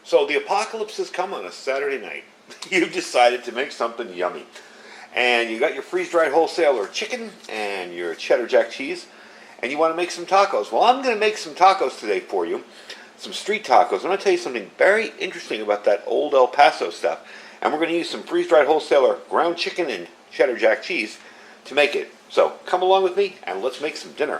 So the apocalypse has come on a Saturday night. You've decided to make something yummy. And you got your freeze-dried wholesaler chicken and your cheddar jack cheese, and you want to make some tacos. Well, I'm going to make some tacos today for you, some street tacos. I'm going to tell you something very interesting about that old El Paso stuff. And we're going to use some freeze-dried wholesaler ground chicken and cheddar jack cheese to make it. So come along with me and let's make some dinner.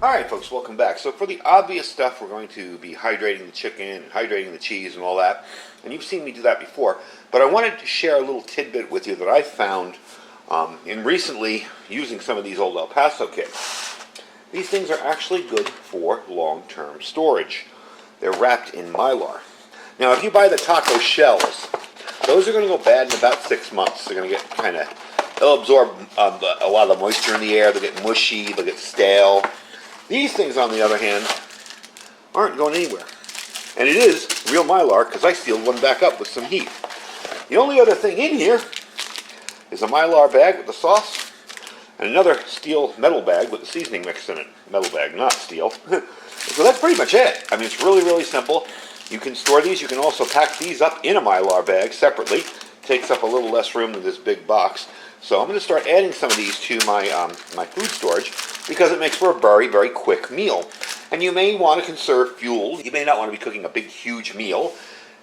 Alright folks, welcome back. So for the obvious stuff, we're going to be hydrating the chicken and hydrating the cheese and all that. And you've seen me do that before. But I wanted to share a little tidbit with you that I found in recently using some of these old El Paso kits. These things are actually good for long-term storage. They're wrapped in Mylar. Now if you buy the taco shells, those are going to go bad in about 6 months. They're going to get they'll absorb a lot of the moisture in the air, they'll get mushy, they'll get stale. These things, on the other hand, aren't going anywhere. And it is real Mylar because I sealed one back up with some heat. The only other thing in here is a Mylar bag with the sauce and another steel metal bag with the seasoning mix in it. Metal bag, not steel. So that's pretty much it. I mean, it's really, really simple. You can store these. You can also pack these up in a Mylar bag separately. Takes up a little less room than this big box. So I'm going to start adding some of these to my my food storage because it makes for a very, very quick meal. And you may want to conserve fuel. You may not want to be cooking a big, huge meal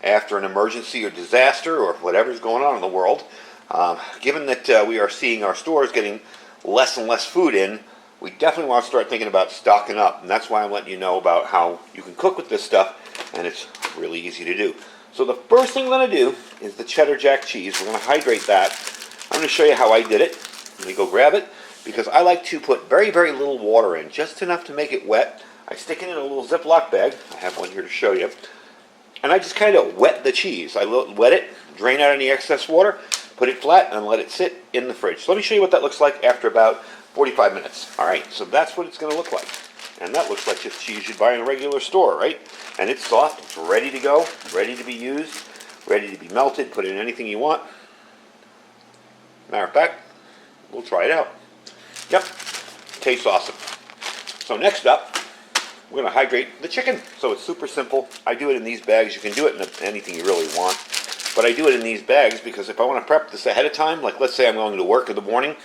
after an emergency or disaster or whatever's going on in the world. Given that we are seeing our stores getting less and less food in, we definitely want to start thinking about stocking up. And that's why I'm letting you know about how you can cook with this stuff, and it's really easy to do. So the first thing I'm going to do is the cheddar jack cheese. We're going to hydrate that. I'm going to show you how I did it. Let me go grab it, because I like to put very, very little water in, just enough to make it wet. I stick it in a little Ziploc bag. I have one here to show you. And I just kind of wet the cheese. I wet it, drain out any excess water, put it flat, and let it sit in the fridge. So let me show you what that looks like after about 45 minutes. All right, so that's what it's going to look like. And that looks like just cheese you'd buy in a regular store, right? And it's soft, it's ready to go, ready to be used, ready to be melted, put in anything you want. Matter of fact, we'll try it out. Yep, tastes awesome. So next up, we're going to hydrate the chicken. So it's super simple. I do it in these bags. You can do it in anything you really want. But I do it in these bags because if I want to prep this ahead of time, like let's say I'm going to work in the morning,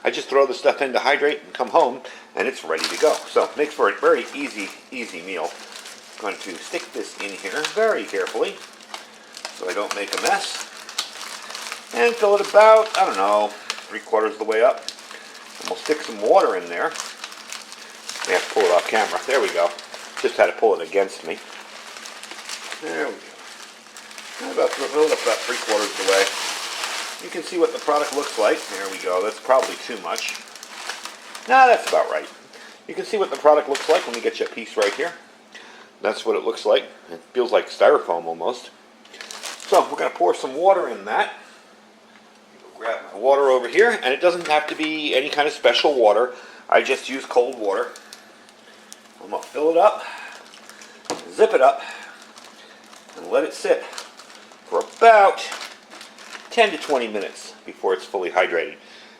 I just throw the stuff in to hydrate and come home, and it's ready to go. So it makes for a very easy meal. I'm going to stick this in here very carefully so I don't make a mess. And fill it about, I don't know, 3/4 of the way up. And we'll stick some water in there. I have to pull it off camera. There we go. Just had to pull it against me. There we go. Fill it up about 3/4 of the way. You can see what the product looks like. There we go. That's probably too much. Nah, that's about right. You can see what the product looks like. Let me get you a piece right here. That's what it looks like. It feels like styrofoam almost. So we're going to pour some water in that. Grab my water over here, and it doesn't have to be any kind of special water. I just use cold water. I'm going to fill it up, zip it up, and let it sit for about 10 to 20 minutes before it's fully hydrated.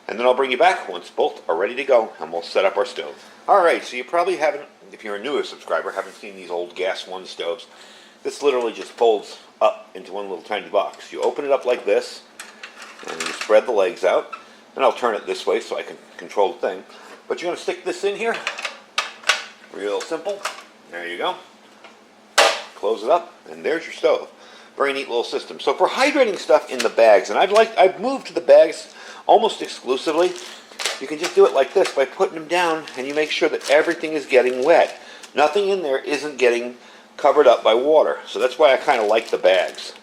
And then I'll bring you back once both are ready to go, and we'll set up our stove. Alright, so you probably haven't, if you're a newer subscriber, haven't seen these old gas one stoves. This literally just folds up into one little tiny box. You open it up like this, and you spread the legs out. And I'll turn it this way so I can control the thing. But you're going to stick this in here. Real simple. There you go. Close it up, and there's your stove. Very neat little system. So for hydrating stuff in the bags, and I've moved to the bags almost exclusively. You can just do it like this by putting them down, and you make sure that everything is getting wet. Nothing in there isn't getting covered up by water. So that's why I kind of like the bags.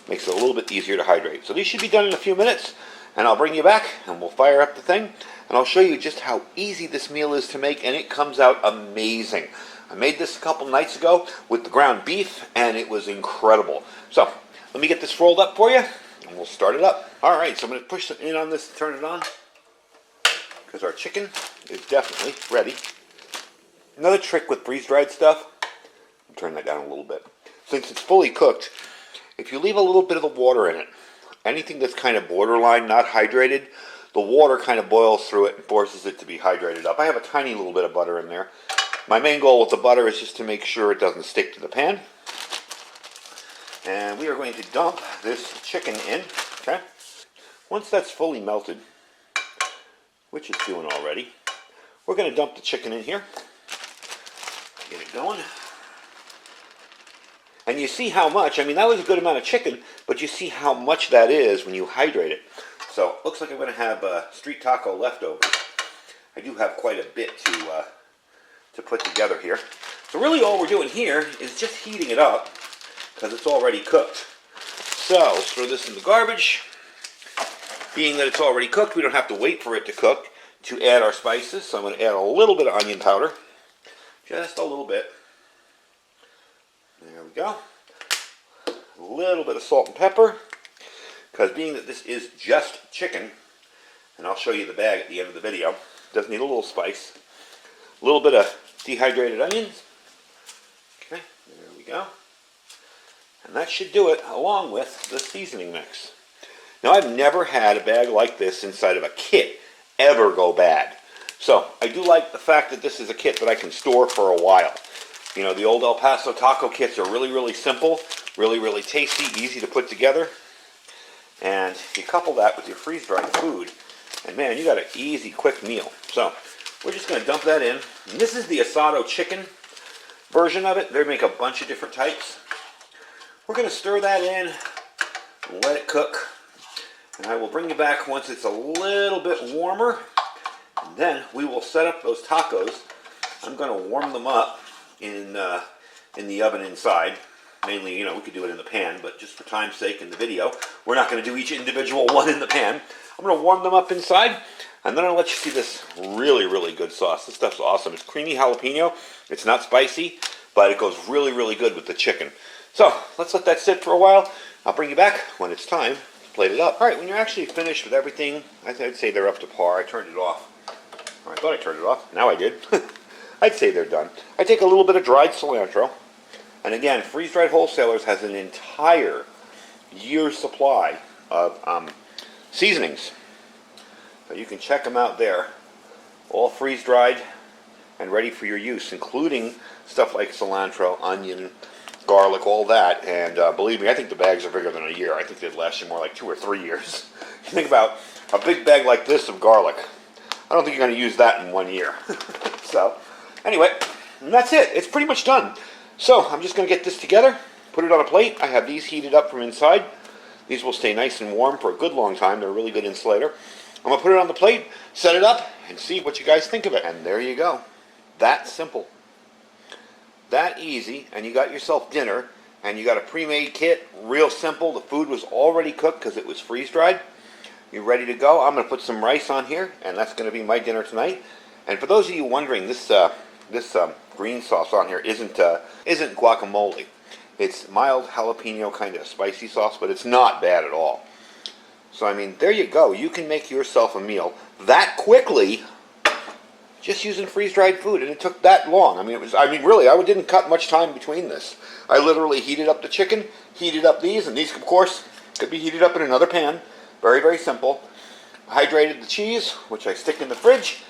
Makes it a little bit easier to hydrate. So these should be done in a few minutes, and I'll bring you back, and we'll fire up the thing, and I'll show you just how easy this meal is to make, and it comes out amazing. I made this a couple nights ago with the ground beef, and it was incredible. So let me get this rolled up for you, and we'll start it up. All right, so I'm going to push in on this and turn it on, because our chicken is definitely ready. Another trick with freeze-dried stuff, I'll turn that down a little bit. Since it's fully cooked, if you leave a little bit of the water in it, anything that's kind of borderline not hydrated, the water kind of boils through it and forces it to be hydrated up. I have a tiny little bit of butter in there. My main goal with the butter is just to make sure it doesn't stick to the pan. And we are going to dump this chicken in, okay? Once that's fully melted, which it's doing already, we're going to dump the chicken in here. Get it going. And you see how much, I mean, that was a good amount of chicken, but you see how much that is when you hydrate it. So, looks like I'm going to have street taco leftovers. I do have quite a bit to put together here. So really all we're doing here is just heating it up because it's already cooked. So, let's throw this in the garbage. Being that it's already cooked, we don't have to wait for it to cook to add our spices. So I'm going to add a little bit of onion powder. Just a little bit. There we go. A little bit of salt and pepper. Because being that this is just chicken, and I'll show you the bag at the end of the video, does need a little spice. A little bit of dehydrated onions. Okay, there we go. And that should do it along with the seasoning mix. Now I've never had a bag like this inside of a kit ever go bad. So I do like the fact that this is a kit that I can store for a while. You know, the old El Paso taco kits are really, really simple, really, really tasty, easy to put together. And you couple that with your freeze-dried food, and man, you got an easy, quick meal. So we're just going to dump that in. And this is the asado chicken version of it. They make a bunch of different types. We're going to stir that in and let it cook. And I will bring you back once it's a little bit warmer. And then we will set up those tacos. I'm going to warm them up in the oven inside. Mainly, you know, we could do it in the pan, but just for time's sake in the video, we're not going to do each individual one in the pan. I'm going to warm them up inside, and then I'll let you see this really, really good sauce. This stuff's awesome. It's creamy jalapeno. It's not spicy, but it goes really, really good with the chicken. So, let's let that sit for a while. I'll bring you back when it's time to plate it up. All right, when you're actually finished with everything, I'd say they're up to par. I turned it off. Or I thought I turned it off. Now I did. I'd say they're done. I take a little bit of dried cilantro. And again, Freeze-Dried Wholesalers has an entire year's supply of seasonings. So you can check them out there. All freeze-dried and ready for your use, including stuff like cilantro, onion, garlic, all that. And believe me, I think the bags are bigger than a year. I think they'd last you more like 2 or 3 years. You think about a big bag like this of garlic. I don't think you're going to use that in 1 year. So, anyway, and that's it. It's pretty much done. So, I'm just going to get this together, put it on a plate. I have these heated up from inside. These will stay nice and warm for a good long time. They're a really good insulator. I'm going to put it on the plate, set it up, and see what you guys think of it. And there you go. That simple. That easy, and you got yourself dinner, and you got a pre-made kit, real simple. The food was already cooked because it was freeze-dried. You're ready to go. I'm going to put some rice on here, and that's going to be my dinner tonight. And for those of you wondering, this green sauce on here isn't guacamole. It's mild jalapeno kind of spicy sauce, but it's not bad at all. So I mean, there you go. You can make yourself a meal that quickly just using freeze-dried food, and it took that long. I mean, really, I didn't cut much time between this. I literally heated up the chicken, heated up these, and these, of course, could be heated up in another pan. Very, very simple. Hydrated the cheese, which I stick in the fridge,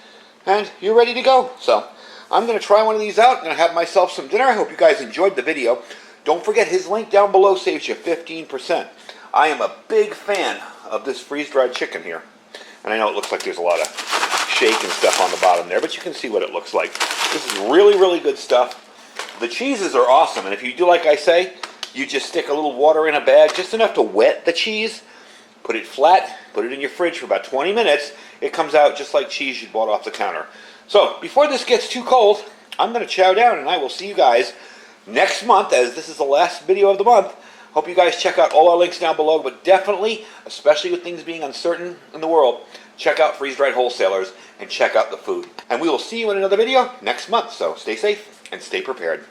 and you're ready to go. So I'm going to try one of these out. I'm going to have myself some dinner. I hope you guys enjoyed the video. Don't forget, his link down below saves you 15%. I am a big fan of this freeze-dried chicken here. And I know it looks like there's a lot of shake and stuff on the bottom there, but you can see what it looks like. This is really, really good stuff. The cheeses are awesome, and if you do like I say, you just stick a little water in a bag, just enough to wet the cheese, put it flat, put it in your fridge for about 20 minutes. It comes out just like cheese you bought off the counter. So, before this gets too cold, I'm going to chow down, and I will see you guys next month, as this is the last video of the month. Hope you guys check out all our links down below, but definitely, especially with things being uncertain in the world, check out Freeze-Dried Wholesalers and check out the food. And we will see you in another video next month, so stay safe and stay prepared.